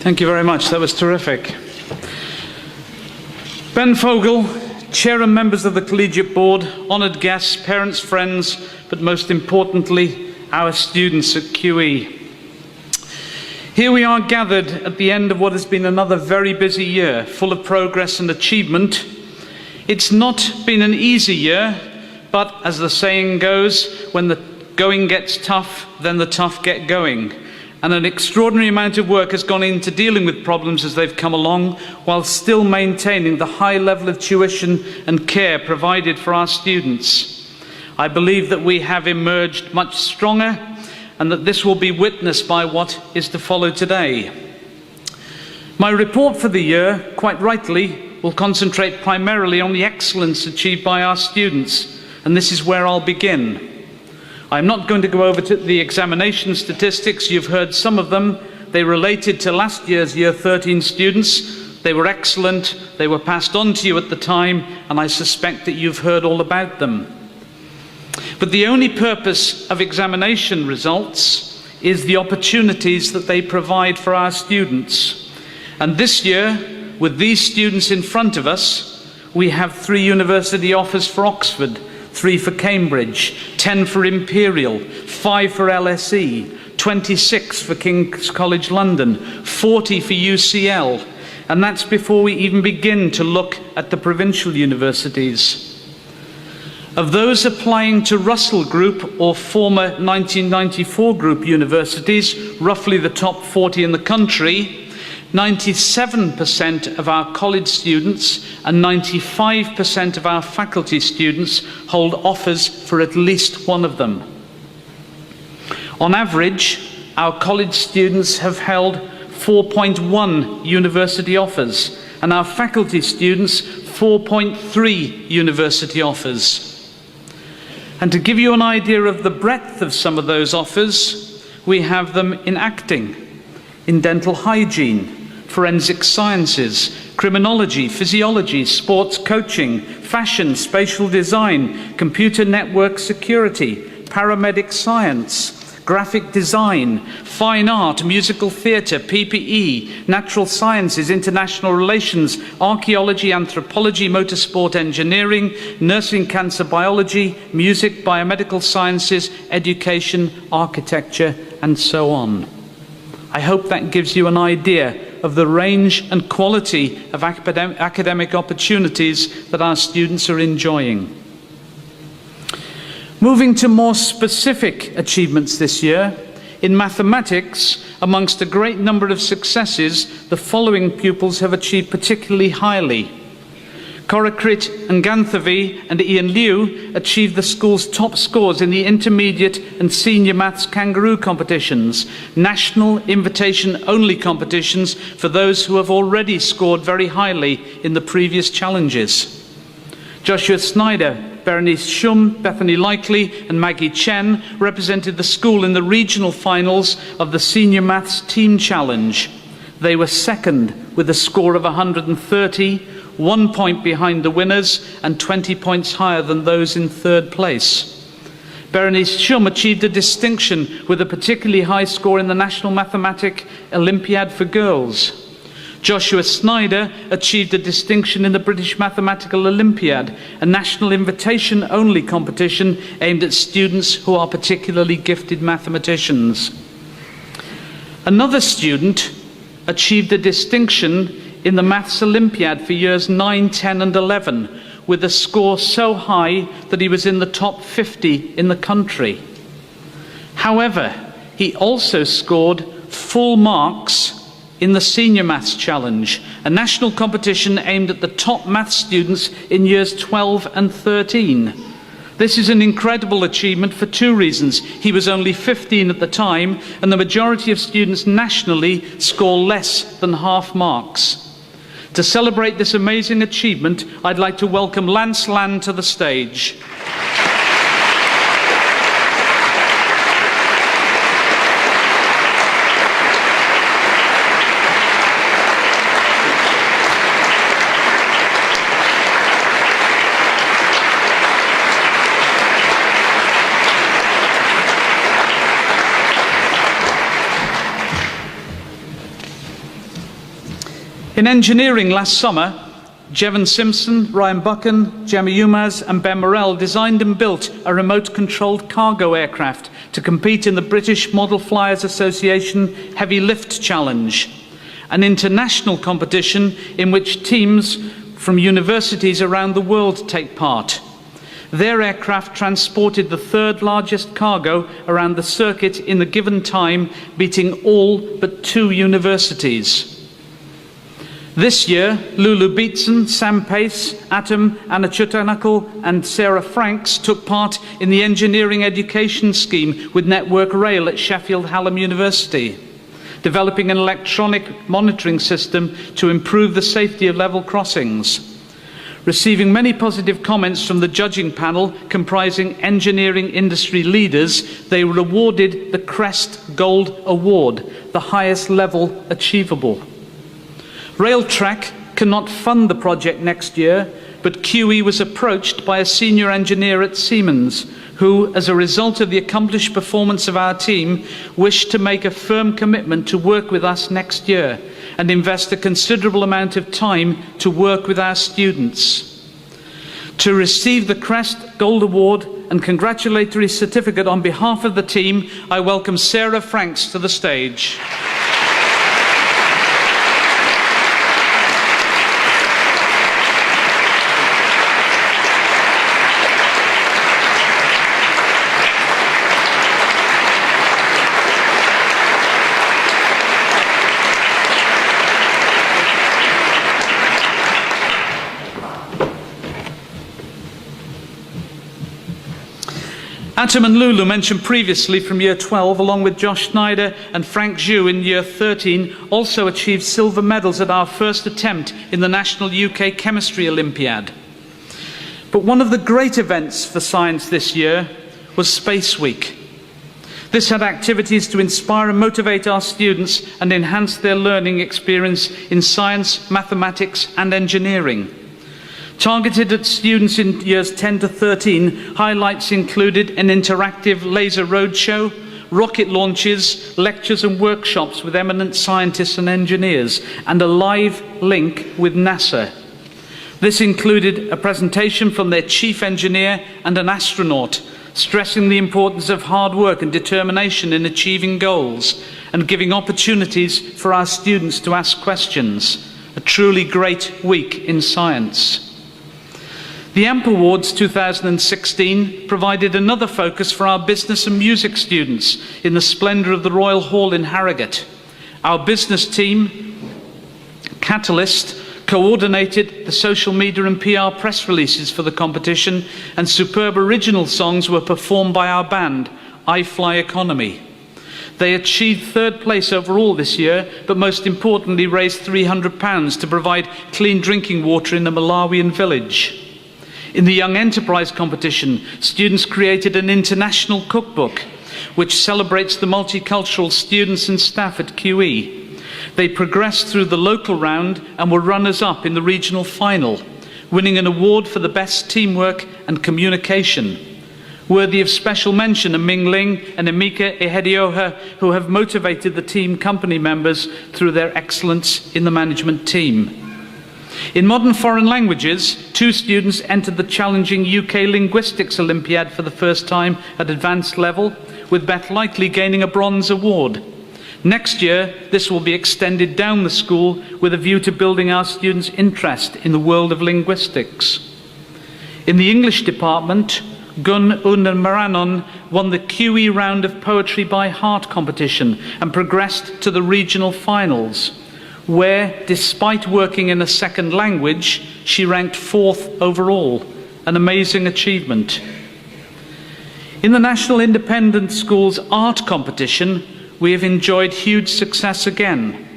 Thank you very much. That was terrific. Ben Fogel, Chair and members of the Collegiate Board, honoured guests, parents, friends, but most importantly, our students at QE. Here we are gathered at the end of what has been another very busy year, full of progress and achievement. It's not been an easy year, but as the saying goes, when the going gets tough, then the tough get going. And an extraordinary amount of work has gone into dealing with problems as they've come along, while still maintaining the high level of tuition and care provided for our students. I believe that we have emerged much stronger, and that this will be witnessed by what is to follow today. My report for the year, quite rightly, will concentrate primarily on the excellence achieved by our students, and this is where I'll begin. I'm not going to go over to the examination statistics. You've heard some of them. They related to last year's Year 13 students. They were excellent. They were passed on to you at the time, and I suspect that you've heard all about them. But the only purpose of examination results is the opportunities that they provide for our students. And this year, with these students in front of us, we have 3 university offers for Oxford, 3 for Cambridge, 10 for Imperial, 5 for LSE, 26 for King's College London, 40 for UCL, and that's before we even begin to look at the provincial universities. Of those applying to Russell Group or former 1994 Group universities, roughly the top 40 in the country, 97% of our college students and 95% of our faculty students hold offers for at least one of them. On average, our college students have held 4.1 university offers, and our faculty students 4.3 university offers. And to give you an idea of the breadth of some of those offers, we have them in acting, in dental hygiene, forensic sciences, criminology, physiology, sports coaching, fashion, spatial design, computer network security, paramedic science, graphic design, fine art, musical theatre, PPE, natural sciences, international relations, archaeology, anthropology, motorsport engineering, nursing, cancer biology, music, biomedical sciences, education, architecture, and so on. I hope that gives you an idea of the range and quality of academic opportunities that our students are enjoying. Moving to more specific achievements this year, in mathematics, amongst a great number of successes, the following pupils have achieved particularly highly. Korakrit and Ganthavi and Ian Liu achieved the school's top scores in the intermediate and senior maths kangaroo competitions, national invitation-only competitions for those who have already scored very highly in the previous challenges. Joshua Snyder, Berenice Shum, Bethany Likely and Maggie Chen represented the school in the regional finals of the Senior Maths Team Challenge. They were second with a score of 130, 1 point behind the winners and 20 points higher than those in third place. Berenice Shum achieved a distinction with a particularly high score in the National Mathematic Olympiad for Girls. Joshua Snyder achieved a distinction in the British Mathematical Olympiad, a national invitation-only competition aimed at students who are particularly gifted mathematicians. Another student achieved a distinction in the Maths Olympiad for years 9, 10 and 11, with a score so high that he was in the top 50 in the country. However, he also scored full marks in the Senior Maths Challenge, a national competition aimed at the top maths students in years 12 and 13. This is an incredible achievement for 2 reasons. He was only 15 at the time, and the majority of students nationally score less than half marks. To celebrate this amazing achievement, I'd like to welcome Lance Land to the stage. In engineering last summer, Jevon Simpson, Ryan Buchan, Gemma Umaz and Ben Morrell designed and built a remote-controlled cargo aircraft to compete in the British Model Flyers Association Heavy Lift Challenge, an international competition in which teams from universities around the world take part. Their aircraft transported the third largest cargo around the circuit in the given time, beating all but 2 universities. This year, Lulu Beatson, Sam Pace, Atom, Anna Chutanakul and Sarah Franks took part in the engineering education scheme with Network Rail at Sheffield Hallam University, developing an electronic monitoring system to improve the safety of level crossings. Receiving many positive comments from the judging panel comprising engineering industry leaders, they were awarded the Crest Gold Award, the highest level achievable. Railtrack cannot fund the project next year, but QE was approached by a senior engineer at Siemens, who, as a result of the accomplished performance of our team, wished to make a firm commitment to work with us next year and invest a considerable amount of time to work with our students. To receive the Crest Gold Award and congratulatory certificate on behalf of the team, I welcome Sarah Franks to the stage. Atom and Lulu, mentioned previously from Year 12, along with Josh Schneider and Frank Zhu in Year 13, also achieved silver medals at our first attempt in the National UK Chemistry Olympiad. But one of the great events for science this year was Space Week. This had activities to inspire and motivate our students and enhance their learning experience in science, mathematics and engineering. Targeted at students in years 10 to 13, highlights included an interactive laser roadshow, rocket launches, lectures and workshops with eminent scientists and engineers, and a live link with NASA. This included a presentation from their chief engineer and an astronaut, stressing the importance of hard work and determination in achieving goals, and giving opportunities for our students to ask questions. A truly great week in science. The AMP Awards 2016 provided another focus for our business and music students in the splendour of the Royal Hall in Harrogate. Our business team, Catalyst, coordinated the social media and PR press releases for the competition, and superb original songs were performed by our band, I Fly Economy. They achieved third place overall this year, but most importantly raised £300 to provide clean drinking water in the Malawian village. In the Young Enterprise competition, students created an international cookbook which celebrates the multicultural students and staff at QE. They progressed through the local round and were runners-up in the regional final, winning an award for the best teamwork and communication. Worthy of special mention are Ming Ling and Emeka Ehedioha, who have motivated the team company members through their excellence in the management team. In modern foreign languages, 2 students entered the challenging UK Linguistics Olympiad for the first time at advanced level, with Beth Likely gaining a bronze award. Next year, this will be extended down the school with a view to building our students' interest in the world of linguistics. In the English department, Gun Maranon won the QE round of Poetry by Heart competition and progressed to the regional finals, where, despite working in a second language, she ranked 4th overall, an amazing achievement. In the National Independent Schools Art Competition, we have enjoyed huge success again,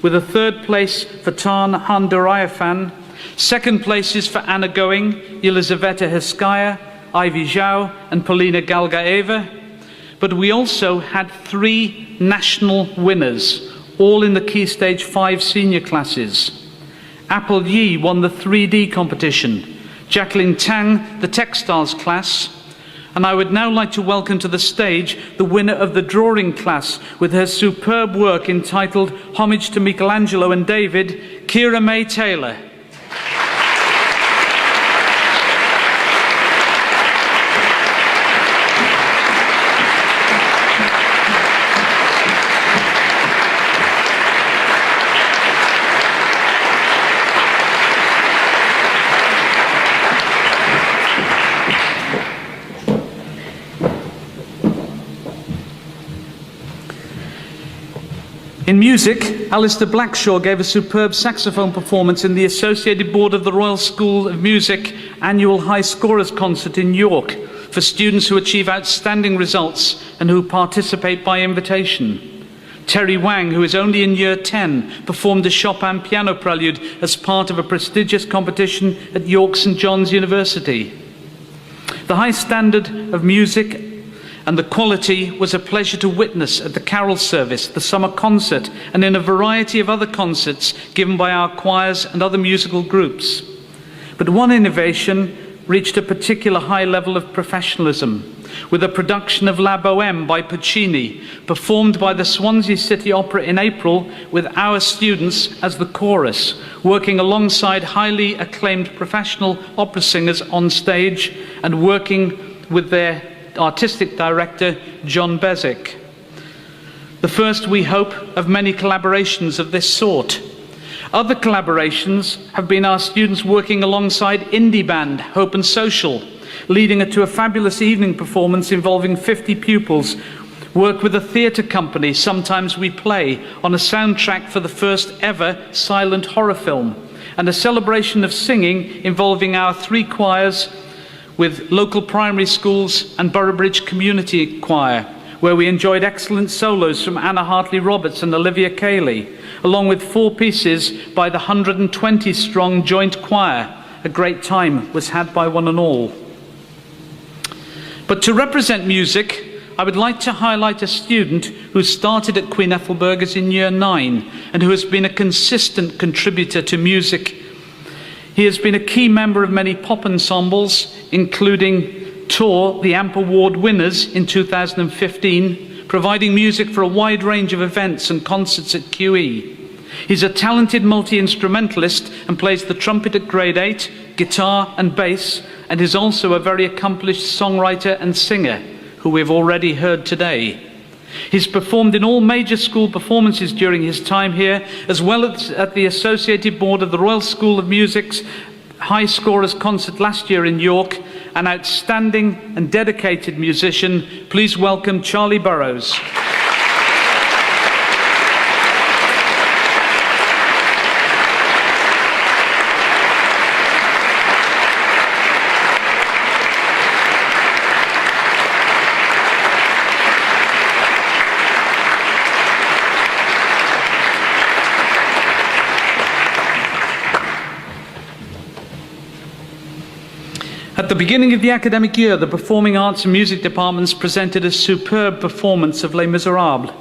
with a 3rd place for Tan Handurayafan, 2nd places for Anna Going, Yelizaveta Heskaya, Ivy Zhao and Polina Galgaeva, but we also had 3 national winners, all in the Key Stage 5 senior classes. Apple Yi won the 3D competition, Jacqueline Tang the textiles class, And I would now like to welcome to the stage the winner of the drawing class with her superb work entitled Homage to Michelangelo and David, Kira May Taylor. In music, Alistair Blackshaw gave a superb saxophone performance in the Associated Board of the Royal School of Music annual High Scorers Concert in York for students who achieve outstanding results and who participate by invitation. Terry Wang, who is only in year 10, performed a Chopin piano prelude as part of a prestigious competition at York St John's University. The high standard of music and the quality was a pleasure to witness at the carol service, the summer concert, and in a variety of other concerts given by our choirs and other musical groups. But one innovation reached a particular high level of professionalism, with a production of La Bohème by Puccini, performed by the Swansea City Opera in April, with our students as the chorus, working alongside highly acclaimed professional opera singers on stage and working with their artistic director, John Bezic. The first, we hope, of many collaborations of this sort. Other collaborations have been our students working alongside indie band Hope and Social, leading to a fabulous evening performance involving 50 pupils, work with a theatre company, Sometimes We Play, on a soundtrack for the first ever silent horror film, and a celebration of singing involving our 3 choirs with local primary schools and Boroughbridge Community Choir, where we enjoyed excellent solos from Anna Hartley-Roberts and Olivia Cayley, along with 4 pieces by the 120-strong joint choir. A great time was had by one and all. But to represent music, I would like to highlight a student who started at Queen Ethelburgas in year 9 and who has been a consistent contributor to music. He has been a key member of many pop ensembles, including Tour, the AMP Award winners in 2015, providing music for a wide range of events and concerts at QE. He's a talented multi-instrumentalist and plays the trumpet at grade 8, guitar and bass, and is also a very accomplished songwriter and singer, who we've already heard today. He's performed in all major school performances during his time here, as well as at the Associated Board of the Royal School of Music's High Scorers Concert last year in York. An outstanding and dedicated musician. Please welcome Charlie Burrows. At the beginning of the academic year, the Performing Arts and Music departments presented a superb performance of Les Miserables.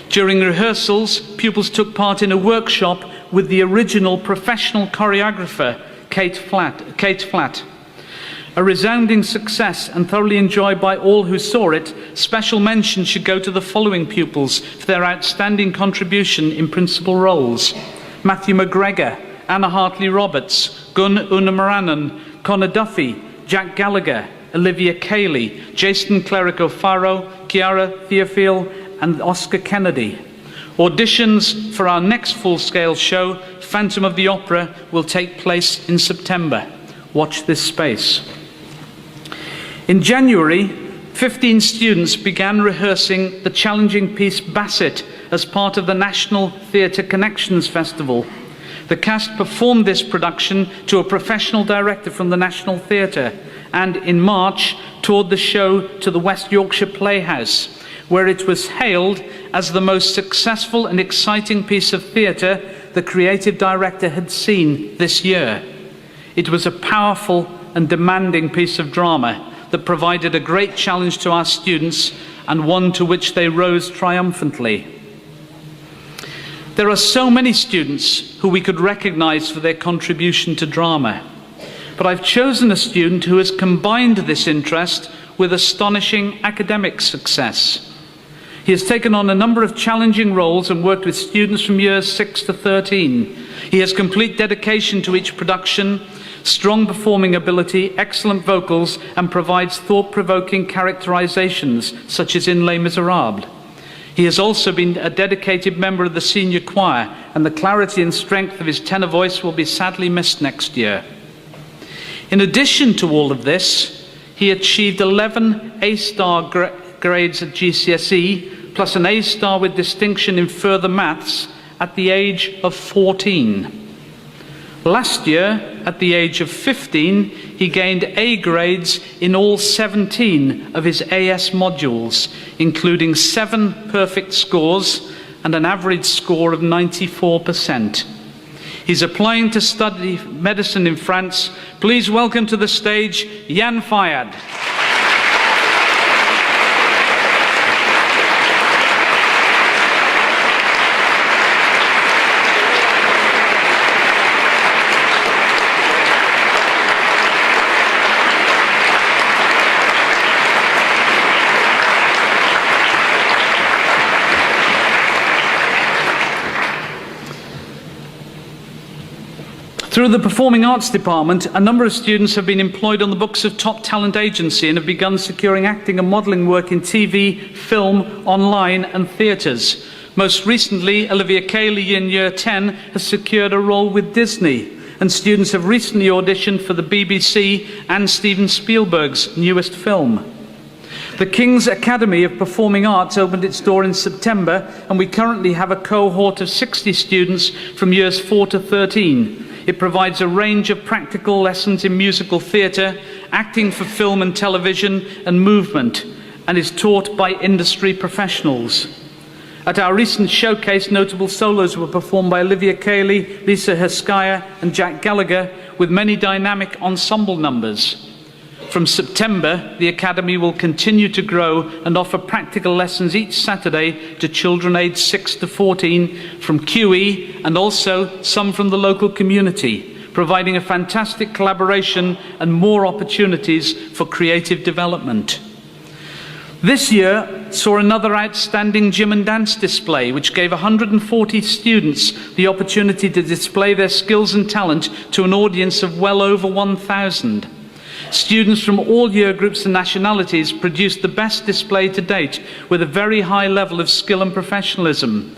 During rehearsals, pupils took part in a workshop with the original professional choreographer, Kate Flatt. A resounding success and thoroughly enjoyed by all who saw it. Special mention should go to the following pupils for their outstanding contribution in principal roles: Matthew McGregor, Anna Hartley-Roberts, Gun Unamaranan, Connor Duffy, Jack Gallagher, Olivia Cayley, Jason Clerico-Faro, Chiara Theophile, and Oscar Kennedy. Auditions for our next full-scale show, Phantom of the Opera, will take place in September. Watch this space. In January, 15 students began rehearsing the challenging piece Basset as part of the National Theatre Connections Festival. The cast performed this production to a professional director from the National Theatre, and in March toured the show to the West Yorkshire Playhouse, where it was hailed as the most successful and exciting piece of theatre the creative director had seen this year. It was a powerful and demanding piece of drama that provided a great challenge to our students, and one to which they rose triumphantly. There are so many students who we could recognize for their contribution to drama, but I've chosen a student who has combined this interest with astonishing academic success. He has taken on a number of challenging roles and worked with students from years 6 to 13. He has complete dedication to each production, strong performing ability, excellent vocals, and provides thought-provoking characterizations, such as in Les Miserables. He has also been a dedicated member of the senior choir, and the clarity and strength of his tenor voice will be sadly missed next year. In addition to all of this, he achieved 11 A-star grades at GCSE, plus an A-star with distinction in further maths at the age of 14. Last year, at the age of 15, he gained A grades in all 17 of his AS modules, including 7 perfect scores and an average score of 94%. He's applying to study medicine in France. Please welcome to the stage Yann Fayad. Through the Performing Arts Department, a number of students have been employed on the books of Top Talent Agency and have begun securing acting and modelling work in TV, film, online and theatres. Most recently, Olivia Cayley in Year 10 has secured a role with Disney, and students have recently auditioned for the BBC and Steven Spielberg's newest film. The King's Academy of Performing Arts opened its door in September, and we currently have a cohort of 60 students from years 4 to 13. It provides a range of practical lessons in musical theatre, acting for film and television, and movement, and is taught by industry professionals. At our recent showcase, notable solos were performed by Olivia Cayley, Lisa Heskaya, and Jack Gallagher, with many dynamic ensemble numbers. From September, the Academy will continue to grow and offer practical lessons each Saturday to children aged 6 to 14 from QE and also some from the local community, providing a fantastic collaboration and more opportunities for creative development. This year saw another outstanding gym and dance display, which gave 140 students the opportunity to display their skills and talent to an audience of well over 1,000. Students from all year groups and nationalities produced the best display to date with a very high level of skill and professionalism.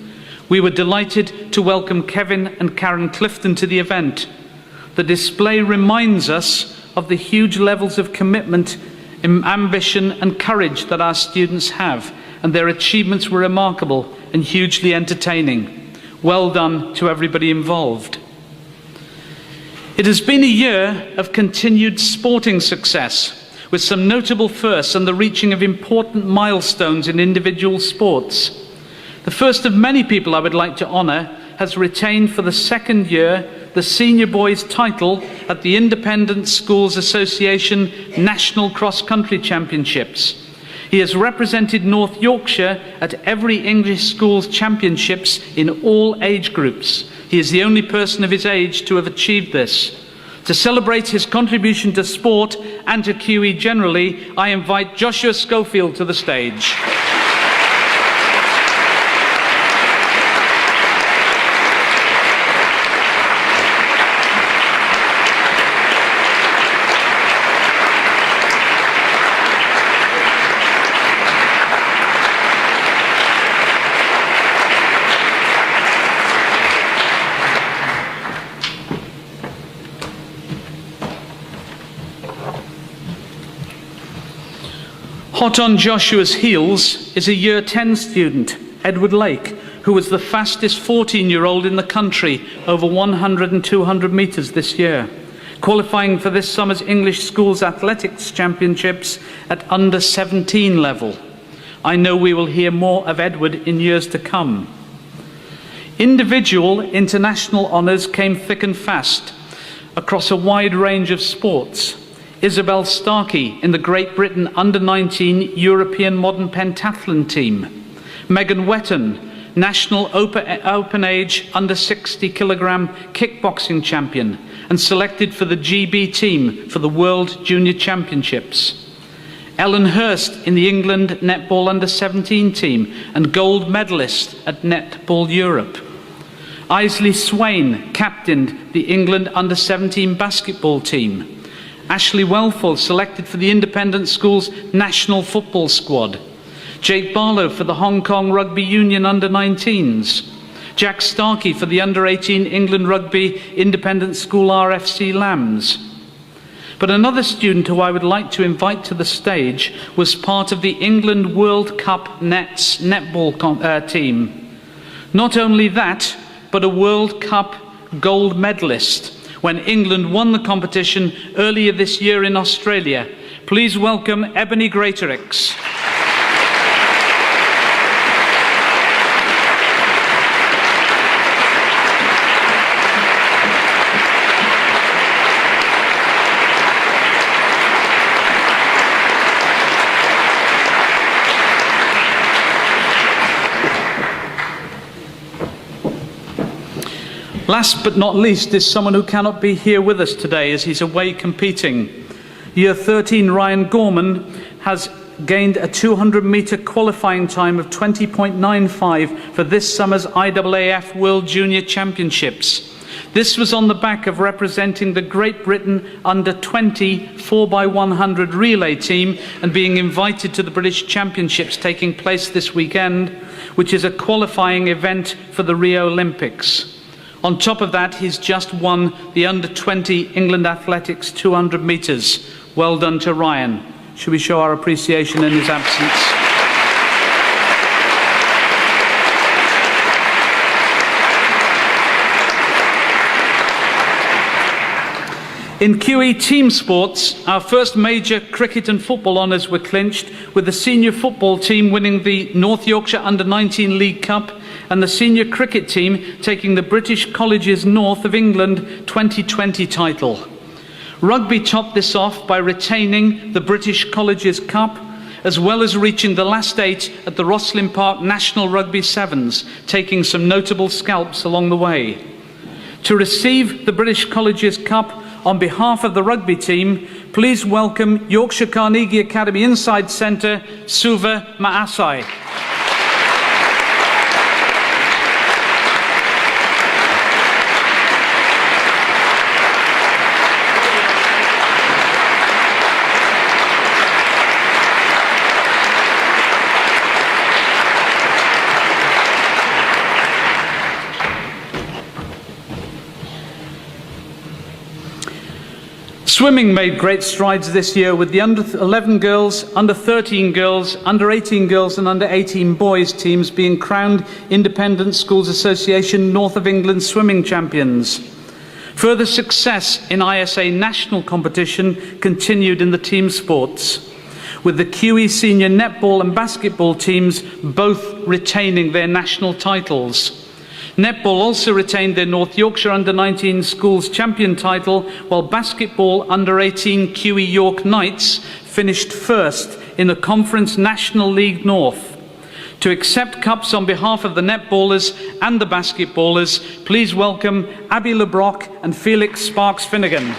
We were delighted to welcome Kevin and Karen Clifton to the event. The display reminds us of the huge levels of commitment, ambition and courage that our students have, and their achievements were remarkable and hugely entertaining. Well done to everybody involved. It has been a year of continued sporting success, with some notable firsts and the reaching of important milestones in individual sports. The first of many people I would like to honour has retained for the second year the Senior Boys title at the Independent Schools Association National Cross Country Championships. He has represented North Yorkshire at every English Schools Championships in all age groups. He is the only person of his age to have achieved this. To celebrate his contribution to sport and to QE generally, I invite Joshua Schofield to the stage. Hot on Joshua's heels is a Year 10 student, Edward Lake, who was the fastest 14-year-old in the country over 100 and 200 metres this year, qualifying for this summer's English Schools Athletics Championships at under 17 level. I know we will hear more of Edward in years to come. Individual international honours came thick and fast across a wide range of sports. Isabel Starkey in the Great Britain Under-19 European Modern Pentathlon team. Megan Wetton, National Open Age Under-60 kilogram kickboxing champion and selected for the GB team for the World Junior Championships. Ellen Hurst in the England Netball Under-17 team and gold medalist at Netball Europe. Isley Swain captained the England Under-17 basketball team. Ashley Wellfall selected for the Independent Schools National Football Squad. Jake Barlow for the Hong Kong Rugby Union Under-19s. Jack Starkey for the Under-18 England Rugby Independent School RFC Lambs. But another student who I would like to invite to the stage was part of the England World Cup netball team. Not only that, but a World Cup gold medalist when England won the competition earlier this year in Australia. Please welcome Ebony Greatorix. Last but not least is someone who cannot be here with us today as he's away competing. Year 13 Ryan Gorman has gained a 200-metre qualifying time of 20.95 for this summer's IAAF World Junior Championships. This was on the back of representing the Great Britain Under-20 4x100 relay team and being invited to the British Championships taking place this weekend, which is a qualifying event for the Rio Olympics. On top of that, he's just won the Under-20 England Athletics 200 metres. Well done to Ryan. Should we show our appreciation in his absence? In QE team sports, our first major cricket and football honours were clinched, with the senior football team winning the North Yorkshire Under-19 League Cup and the senior cricket team taking the British Colleges North of England 2020 title. Rugby topped this off by retaining the British Colleges Cup, as well as reaching the last 8 at the Rosslyn Park National Rugby Sevens, taking some notable scalps along the way. To receive the British Colleges Cup, on behalf of the rugby team, please welcome Yorkshire Carnegie Academy Inside Centre, Suva Maasai. Swimming made great strides this year with the Under-11 girls, Under-13 girls, Under-18 girls and Under-18 boys teams being crowned Independent Schools Association North of England swimming champions. Further success in ISA national competition continued in the team sports, with the QE senior netball and basketball teams both retaining their national titles. Netball also retained their North Yorkshire Under-19 Schools Champion title, while basketball Under-18 QE York Knights finished first in the Conference National League North. To accept cups on behalf of the netballers and the basketballers, please welcome Abby LeBrock and Felix Sparks Finnegan.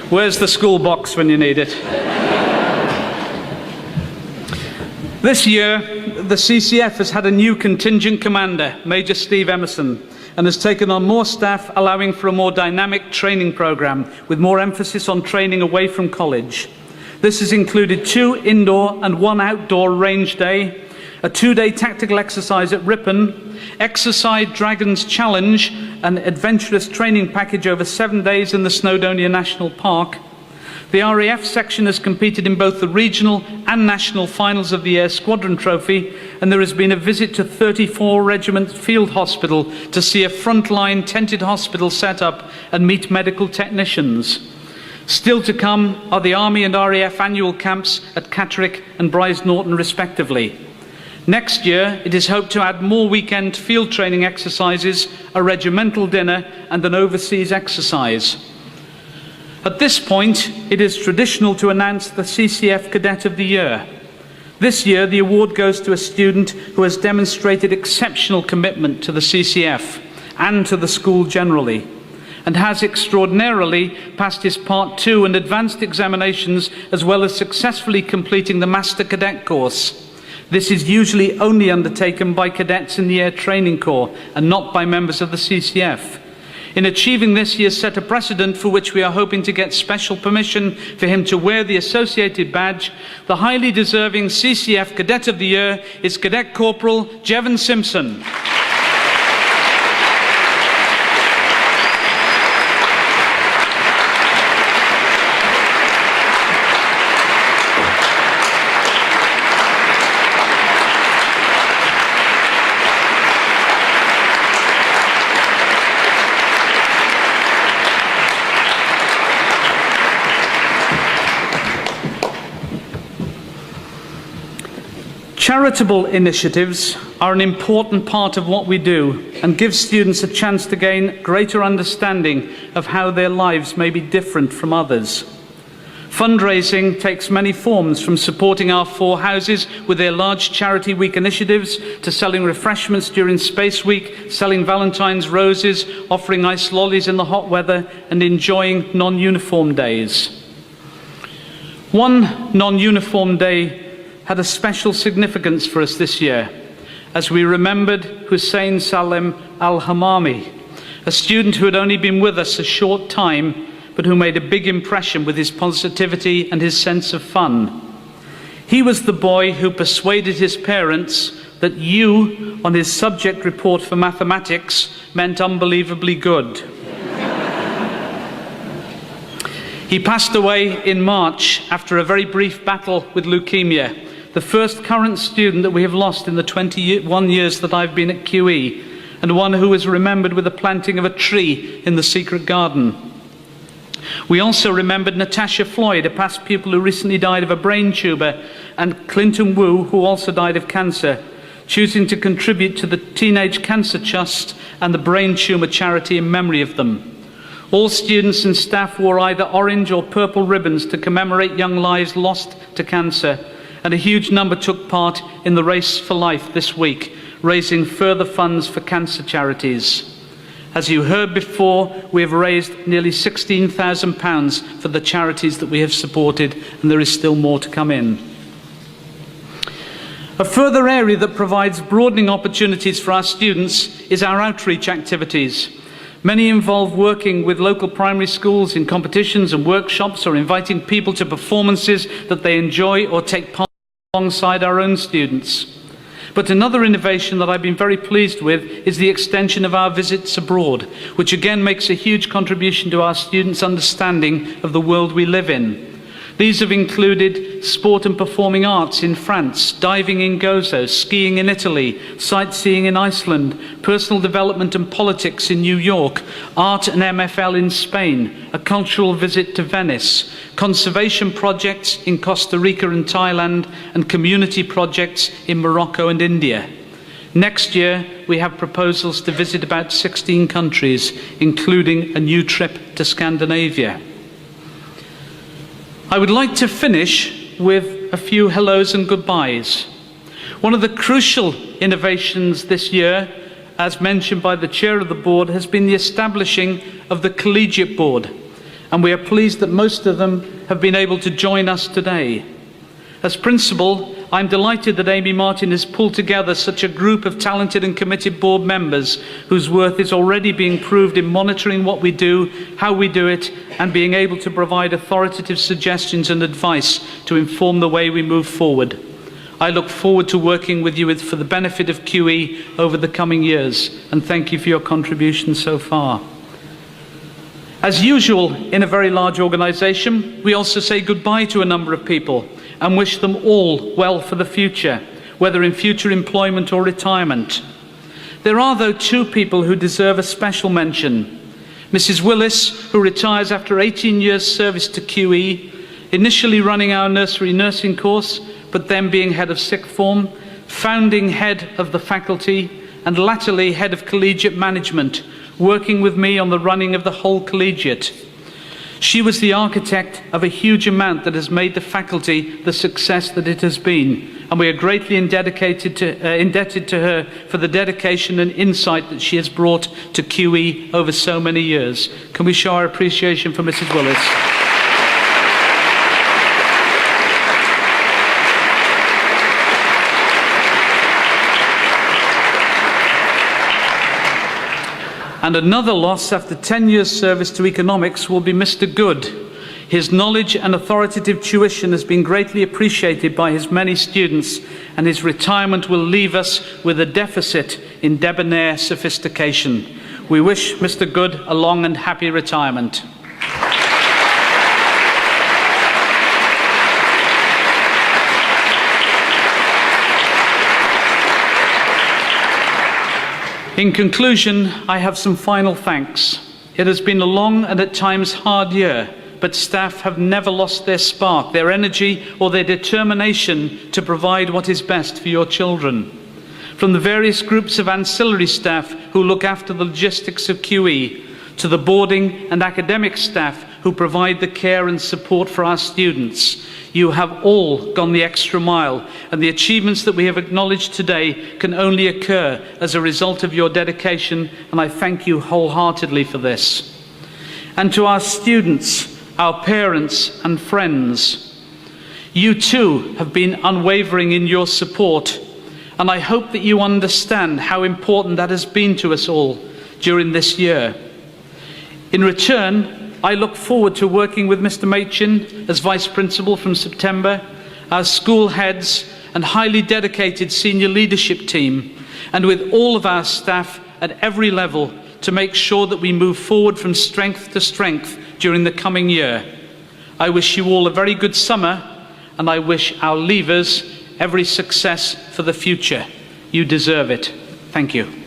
Where's the school box when you need it? This year, the CCF has had a new contingent commander, Major Steve Emerson, and has taken on more staff, allowing for a more dynamic training programme with more emphasis on training away from college. This has included 2 indoor and 1 outdoor range day, a 2-day tactical exercise at Ripon, Exercise Dragons Challenge, an adventurous training package over 7 days in the Snowdonia National Park. The RAF section has competed in both the regional and national finals of the Air Squadron Trophy, and there has been a visit to 34 Regiment Field Hospital to see a frontline tented hospital set up and meet medical technicians. Still to come are the Army and RAF annual camps at Catterick and Bryce Norton respectively. Next year, it is hoped to add more weekend field training exercises, a regimental dinner and an overseas exercise. At this point, it is traditional to announce the CCF Cadet of the Year. This year, the award goes to a student who has demonstrated exceptional commitment to the CCF and to the school generally, and has extraordinarily passed his Part 2 and advanced examinations, as well as successfully completing the Master Cadet course. This is usually only undertaken by cadets in the Air Training Corps and not by members of the CCF. In achieving this, he has set a precedent for which we are hoping to get special permission for him to wear the associated badge. The highly deserving CCF Cadet of the Year is Cadet Corporal Jevon Simpson. Charitable initiatives are an important part of what we do and give students a chance to gain greater understanding of how their lives may be different from others. Fundraising takes many forms, from supporting our 4 houses with their large Charity Week initiatives, to selling refreshments during Space Week, selling Valentine's roses, offering ice lollies in the hot weather, and enjoying non-uniform days. One non-uniform day had a special significance for us this year, as we remembered Hussein Salem Al-Hamami, a student who had only been with us a short time, but who made a big impression with his positivity and his sense of fun. He was the boy who persuaded his parents that U on his subject report for mathematics meant unbelievably good. He passed away in March after a very brief battle with leukemia, the first current student that we have lost in the 21 years that I've been at QE, and one who was remembered with the planting of a tree in the secret garden. We also remembered Natasha Floyd, a past pupil who recently died of a brain tumour, and Clinton Wu, who also died of cancer, choosing to contribute to the Teenage Cancer Trust and the Brain Tumour Charity in memory of them. All students and staff wore either orange or purple ribbons to commemorate young lives lost to cancer, and a huge number took part in the Race for Life this week, raising further funds for cancer charities. As you heard before, we have raised nearly £16,000 for the charities that we have supported, and there is still more to come in. A further area that provides broadening opportunities for our students is our outreach activities. Many involve working with local primary schools in competitions and workshops, or inviting people to performances that they enjoy or take part alongside our own students. But another innovation that I've been very pleased with is the extension of our visits abroad, which again makes a huge contribution to our students' understanding of the world we live in. These have included sport and performing arts in France, diving in Gozo, skiing in Italy, sightseeing in Iceland, personal development and politics in New York, art and MFL in Spain, a cultural visit to Venice, conservation projects in Costa Rica and Thailand, and community projects in Morocco and India. Next year, we have proposals to visit about 16 countries, including a new trip to Scandinavia. I would like to finish with a few hellos and goodbyes. One of the crucial innovations this year, as mentioned by the chair of the board, has been the establishing of the collegiate board, and we are pleased that most of them have been able to join us today. As principal, I'm delighted that Amy Martin has pulled together such a group of talented and committed board members whose worth is already being proved in monitoring what we do, how we do it, and being able to provide authoritative suggestions and advice to inform the way we move forward. I look forward to working with you for the benefit of QE over the coming years, and thank you for your contribution so far. As usual in a very large organisation, we also say goodbye to a number of people and wish them all well for the future, whether in future employment or retirement. There are, though, two people who deserve a special mention. Mrs. Willis, who retires after 18 years' service to QE, initially running our nursery nursing course, but then being head of sixth form, founding head of the faculty, and latterly head of collegiate management, working with me on the running of the whole collegiate. She was the architect of a huge amount that has made the faculty the success that it has been, and we are greatly indebted to her for the dedication and insight that she has brought to QE over so many years. Can we show our appreciation for Mrs. Willis? And another loss after 10 years' service to economics will be Mr. Good. His knowledge and authoritative tuition has been greatly appreciated by his many students, and his retirement will leave us with a deficit in debonair sophistication. We wish Mr. Good a long and happy retirement. In conclusion, I have some final thanks. It has been a long and at times hard year, but staff have never lost their spark, their energy, or their determination to provide what is best for your children. From the various groups of ancillary staff who look after the logistics of QE, to the boarding and academic staff who provide the care and support for our students, you have all gone the extra mile, and the achievements that we have acknowledged today can only occur as a result of your dedication, and I thank you wholeheartedly for this. And to our students, our parents and friends, you too have been unwavering in your support, and I hope that you understand how important that has been to us all during this year. In return, I look forward to working with Mr. Machin as Vice Principal from September, our school heads and highly dedicated senior leadership team, and with all of our staff at every level to make sure that we move forward from strength to strength during the coming year. I wish you all a very good summer, and I wish our leavers every success for the future. You deserve it. Thank you.